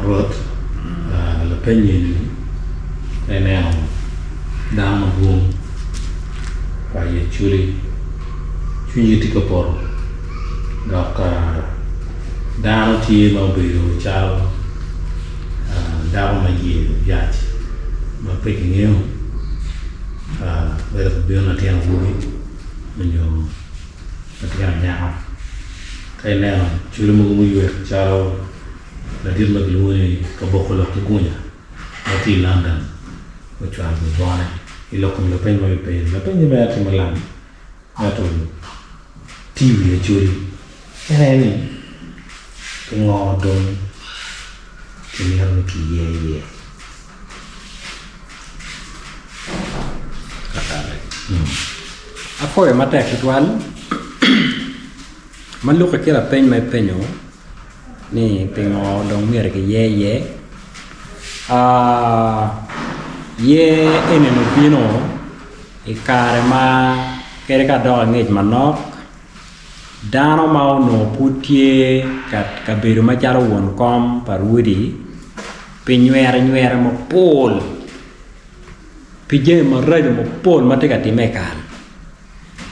rot la penye eneo dama buông và ye chuli chunji tikapor gaka dano ti ma biru chao dama ma ye yati ma pekinyo whether the bill not in wui menyo atian nyao kai neo chuli mu yue chao la dir ma gluni kabokolo kunya ati London which one was one ilokum la pen la pen me ati malam ato TV chuli ni ngo don kini har ki ye Apo mata kituan maluka kila pen mai penyo ni pengo dong mir ke ye ye ene no pino ikare ma kere ka do ngej manok dano mau no putie kat kabiru ma jaro won kom parudi pinywere mo pol pije ma rajo mo pol ma te ka timekal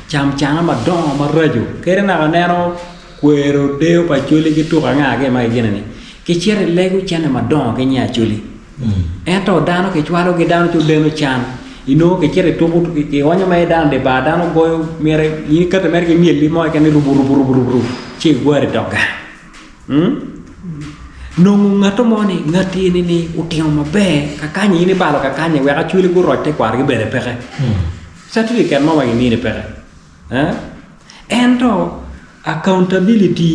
cham ma don ma rajo kere na nero kwero deo pa chuli ki tu nga ke ma gene ni ke chere legu chane ma don ke nya chuli eto dano ke chwalo ke dano tu deno chan ino ke chere tu ke wanya mai dan de ba dano goyo mere ini kata mere ke mieli mo ke ni rubu chi gore doga nongu ngato mo ni ngati ni utio mabe kakanya ini balo kakanya we ka chuli ku rote kwar ke bere pere satu ke ma wa ni ne pere ento accountability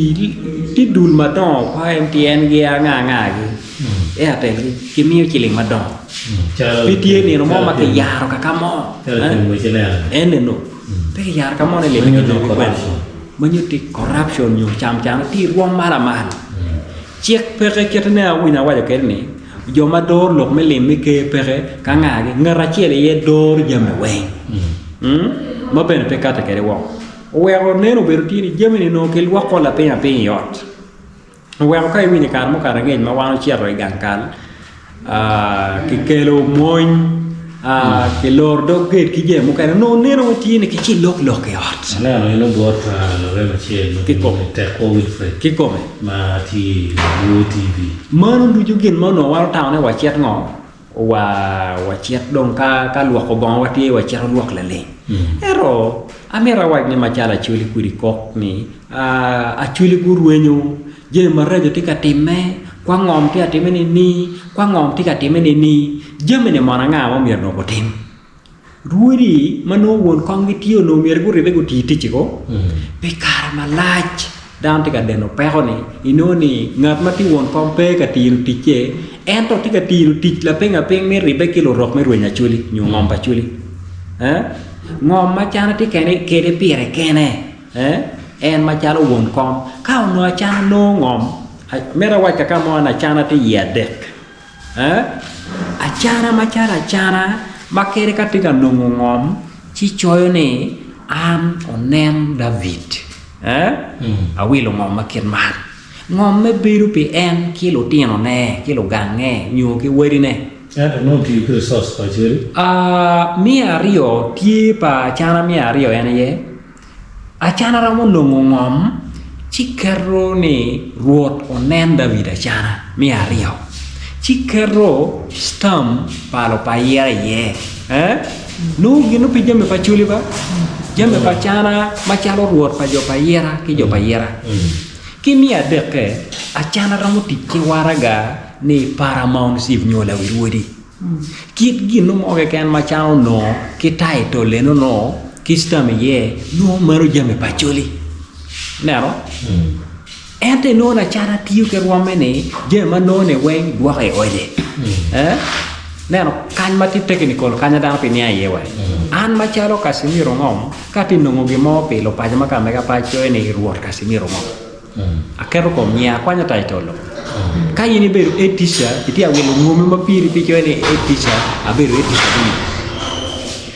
ti dul madon kwa MTN ge nga gi atel ki mi chiling madon pitie ni no mo ma ke yaro ka kamo ene no pe yaro kamo ne le mi no ko menyuti corruption yo cham ti ruang mala chiek pere ketna wina wa ke ni yo mador lok me le mi ke pere ka nga gi ngara chele ye dor jame we mo ben pe kata ke wo wero neno bertini gemini no ke lwa ko la penya yot wero kai wini kar mo kar ngej ma wano chiero e gankal ke kelo moñ ke lordo ke ki je mo kar no neno tini ke chi lok yot na no bot lo re ma che ke ko te ko Wilfred ke ko ma ti TV mano du jugin mo no waro taw ne wa chiet ngo wa chiet dong ka lwa ko bon wati wa chiero lwa la le ero amera wajni machala chuli kuri kok ni a chuli gurwenyo je marajo tika time kwa ngom tika time ni kwa ngom tika time ni jeme ne mana nga mo mier no potim ruiri mano won kongi tio no mier guri be guti tichiko pe kar malach dan tika deno peho ni inoni ngat mati won kompe ka tiru tiche ento tika tiru tich la penga peng me ribe kilo rok me ruenya chuli nyu ngom pa chuli ngom machana ti kene kede pire kene en machalo won kom ka no chana no ngom mera wa ka mo na chana ti yedek achana machara chana makere ka ti no ngom chi choyo ne an onen David awilo ngom makin man ngom me biru pi en kilo tieno ne kilo gange nyu ki weri ne no ti ku sos pa chiri mi ario ti pa chana mi ario ene ye a chana ramo ngom chikero ni ruot onen David a chana mi ario chikero stam palo pa ye no gino pi jame pa chuli ba jame pa chana machalo ruot pa jo pa yera ki jo pa yera ki mi adeke a chana ramo ti waraga ni paramount sif nyola wirudi kit gino mo ke kan machano no ki title leno no ki stam ye no maro jame pacholi nero ente no na chana tiu ke romene je ma no ne wen dwa e oide nero kan mati technical kanya dan pe nia ye wa an machalo Casimiro ngom kati no ngogi mo pe lo pajama ka mega pacho ne ruot Casimiro ngom akero ko mia kwanya title kaya ni beru etisa iti awelo ngome mapiri picho ne etisa aberu etisa ni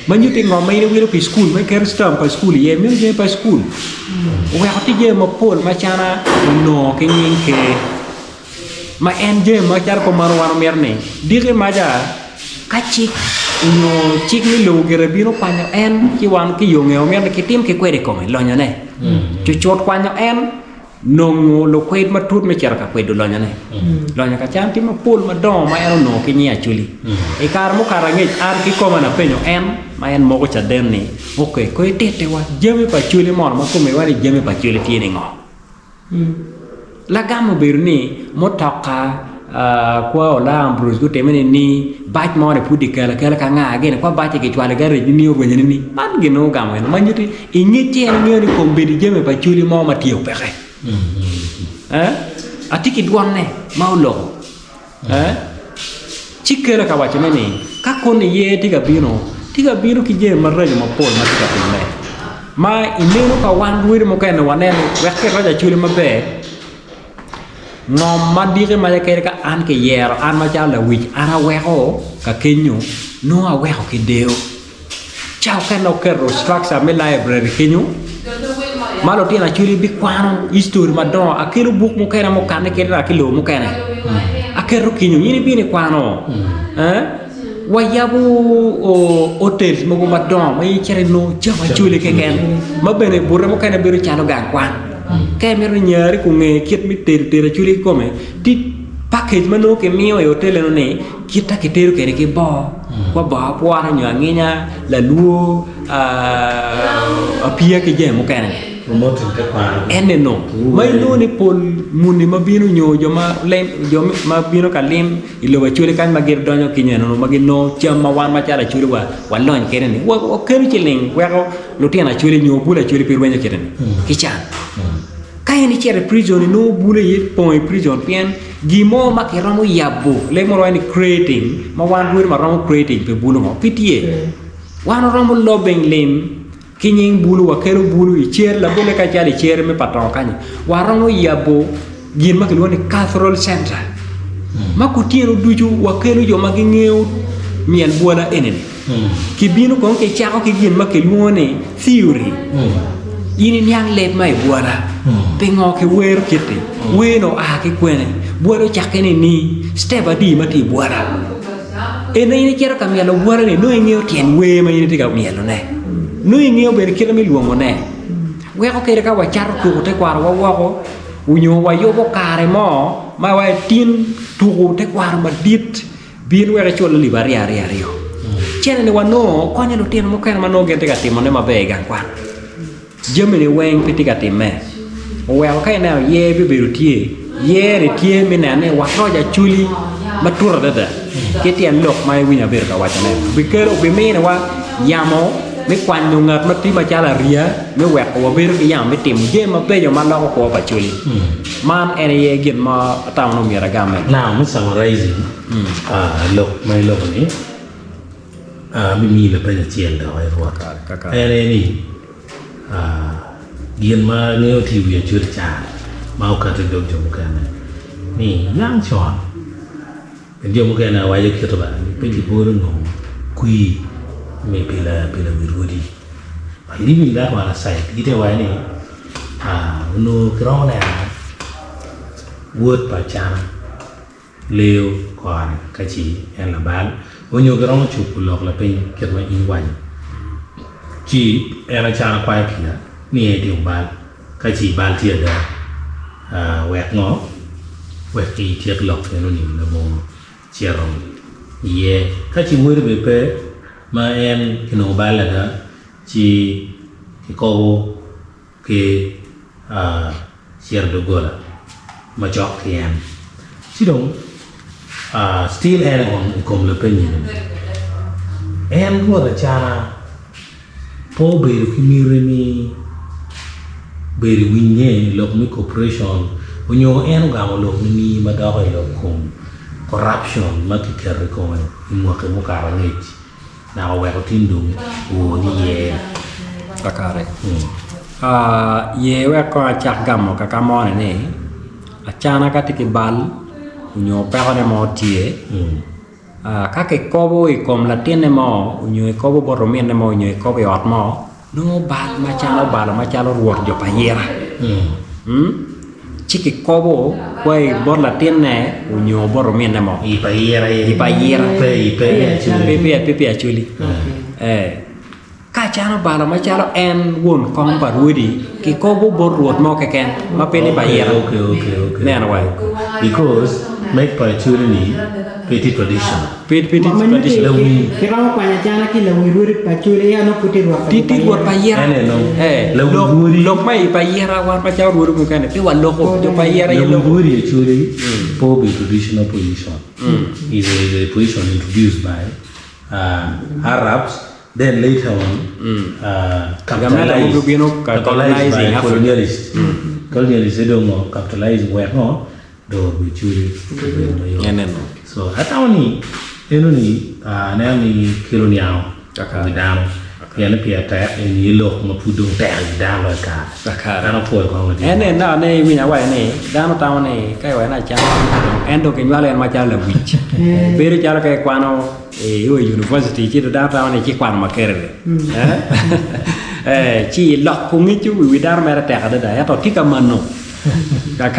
manyu te ngoma ine welo pi school me ker stam pa school ye me je pa school we ati je mo pol machana no ke nyinke ma en je ma jar ko marwan merne dire maja kachik no chik ni lo gere bino kwanyo en ki wan ki yo ngeo merne ki tim ki kwede kome lonyo ne chuchot kwanyo en nongo lo kwed matut me cher ka kwedo lonyo ne lonyo ka chan tim pul madon ma ero no ki nya chuli e kar mo karangej ar ki koma na penyo en ma en mogo cha den ni okay ko tete wa jeme pa chuli mon ma kome wari jeme pa chuli tiene ngo la gamo berni motoka kwa ola Ambrose ko temene ni baj mo ne pudi kala ka nga gene kwa baj ke twale gare ni o gwenye ni man geno gamo en manyuti inyeti en ngeni ko mbedi jeme pa chuli mo ma tiyo pexe atiki duanne maulo chikela ka wacho ni ka kone ye tiga bino ki je marrajo ma pol ma tiga pinne ma ineno ka wan duire mo kene wanene wekke raja chuli mabe ngom madire ma kere ka an ke yero an ma jala wich ana weko ka kenyo no a weko ke deo chao ka no kero structure me library kenyo malo tina chuli bi kwano history madon akelo book mo kene mo kane kere akelo mo kene akero kenyo yini bini kwano wayabu hotel mo madon ma chere no jama chuli ke ken mabene burre mo kene biru chano gang kwan kay mero nyari ku nge kit mi tere chuli kome ti package mano ke mio e hotel no ne kita ke teru kere ke bo kwa ba puara nyanginya la luo apia ke je mo kene promoting te kwa ene no mai no ni pol muni mabino nyo joma lem joma mabino kalim ilo ba chuli kan magir donyo kinya no magino chama wan ma chala chuli wa lon kene ni wa kere chiling wa lo tiana chuli nyo bula chuli pirwenyo kene kichan kaya ni chere prison no bule yet point prison pien gimo makiramo yabo le mo wani creating ma wan wer ma ramo creating pe bulu mo pitie wan ramo lobeng lim kinying bulu wa kero bulu i cher la bele ka jali cher me patron kanya waramo yabo gin ma keloni cathedral center ma kutieno duju wa kero jo magingeu mien buona enen kibino kon ke chako ki gin ma keloni theory yini nyang let mai buona pengo ke wer kiti weno a ke kwene buoro chakene ni step adi mati buora ene ini kira kamielo buora ni no ingeo tien we ma ini tiga mielo ne no ingeo ber kira mi luongo ne we ko kere ka wachar ku te kwar wa ko unyo wa yo bo kare mo ma wa tin tu te kwar ma dit bin we ka cholo li bari ari yo chene ne wano konye no tien mo kan ma no gente ka timo ne ma be gan kwan Germany weng pitika timme well kai now ye bi birutie ye re tie minane wa roja chuli matura dada ketian lok mai winya ber ka wachane bikero bi mena wa yamo mi kwanyo ngat mati ma chala ria mi wek wa ber ki yam mi tim je ma pe yo man lo ko pa chuli man ene ye gin ma taw no mira game now mi summarizing lok mai lok ni mi le pe chien da ai ro ka ene ni gien ma neo TV chur cha mau ka te dog jom kana ni yang chon en jom kana wa ye kito ba ni pe ki boro no kui me pela mi rodi ba li mi la wala sai ite wa ni no kro na word pa cha leo kon ka chi en la bal onyo kro chu ku lok la pe ket wa in wa chi era cha kwa pia ni e diu bal ka chi bal tia da wek ngo wek ki tiek lok no ni na mo chiero ye ka chi mu be pe ma en kino bal la da chi ki ko ke chier do gola ma jok yan chi dong still en on kom le pe ni en ko da cha po beru kimire ni beru winye lok mi corporation onyo en ga mo lok ni ma da ho lok kom corruption ma ki kere ko mo ke mo ka ngej na wa ko tindu o ni ye pakare ye wa ko chak gam ka ka mo ne achana ka tikibal onyo pa ho ne mo tie kake kobo I kom latine mo unyo kobo boromien mo unyo kobo ot mo no bal ma chalo ruot jo payera chiki kobo quay bor la tienne unyo bor men mo ipa yera pepe actually ka chano bala ma chalo en won kong ba ruidi ki kobo bor ruot mo ke ken ma peni ba yera okay ne way because make by children petit tradition petit tradition ke ka pa nya jana ki lawi ruori pa chule ya no puti ruot titi ruot pa yera lok mai pa yera war pa chaw ruot mo ken pe wan loko jo pa yera yelo ruori actually for the traditional position is a position introduced by Arabs. Then later on, capitalized by colonialists. Colonialists they don't know capitalize where no, do we choose. So at our ni, ni kiloniao, vidano. Yana pia ta en yelo mo pudo ta vidano ka. Dano foi ko ngati. Na ne mi na wa ne, dano ta ne kai wa na cha. Endo ke nyale en ma cha la wich. Pero cha ke kwano yo university chi da ta ne chi kwan ma kere. Chi lok ku ngi chu wi dar ma ta da ya to ti ka mano. Ka.